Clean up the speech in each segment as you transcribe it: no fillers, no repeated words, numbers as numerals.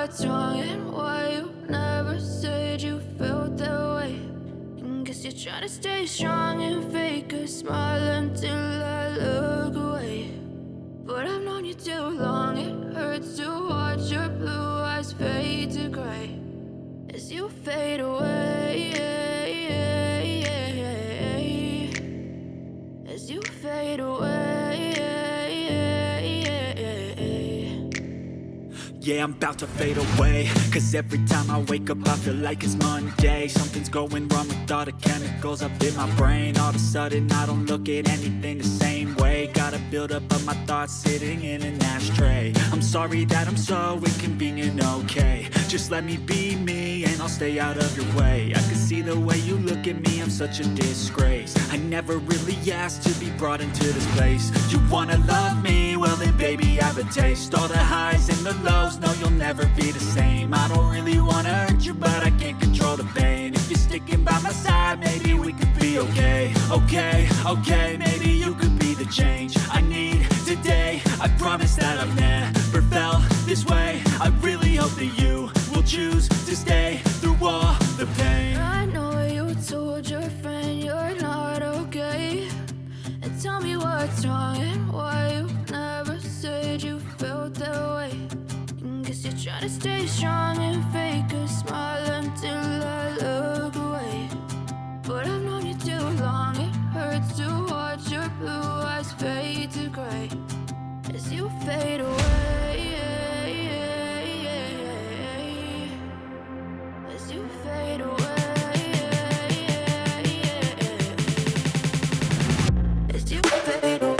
what's wrong and why you never said you felt that way. And guess you're trying to stay strong and fake a smile until I look away. But I've known you too long, it hurts to watch your blue eyes fade to gray as you fade away, as you fade away. Yeah, I'm about to fade away, cause every time I wake up I feel like it's Monday. Something's going wrong with all the chemicals up in my brain. All of a sudden I don't look at anything the same way. Gotta build up of my thoughts sitting in an ashtray. I'm sorry that I'm so inconvenient, okay. Just let me be me and I'll stay out of your way. I can see the way you look at me, I'm such a disgrace. I never really asked to be brought into this place. You wanna love me? Well then baby I have a taste. All the highs and the lows, no you'll never be the same. I don't really wanna hurt you but I can't control the pain. If you're sticking by my side maybe we could be okay. Okay, maybe you could be the change I need today. I promise that I've never felt this way. I really hope that you will choose to stay through all the pain. I know you told your friend you're not okay, and tell me what's wrong and why you never said you felt that way. And guess you're trying to stay strong and fake a smile until I look away. But I've known you too long, it hurts to watch your blue eyes fade to gray as you fade away, as you fade away, as you fade away.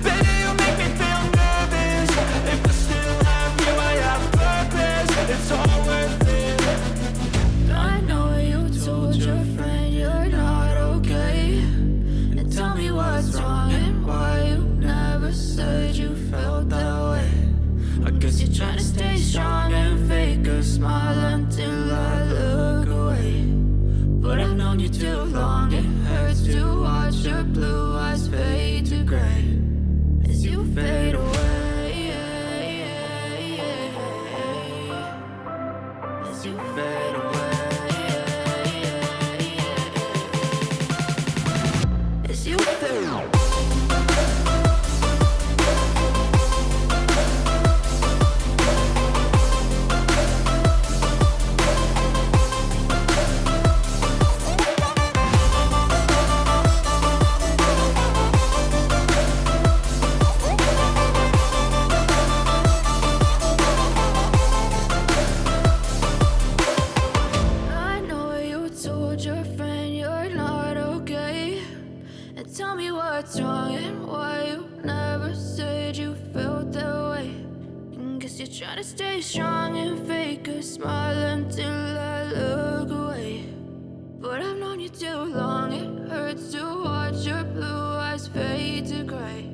Baby, you make me feel nervous. If I still have guess you're trying to stay strong and fake a smile until I look away. But I've known you too long, it hurts to watch your blue eyes fade to gray as you fade away, as you fade away, as you fade away. Tell me what's wrong and why you never said you felt that way. And guess you're trying to stay strong and fake a smile until I look away. But I've known you too long, it hurts to watch your blue eyes fade to gray.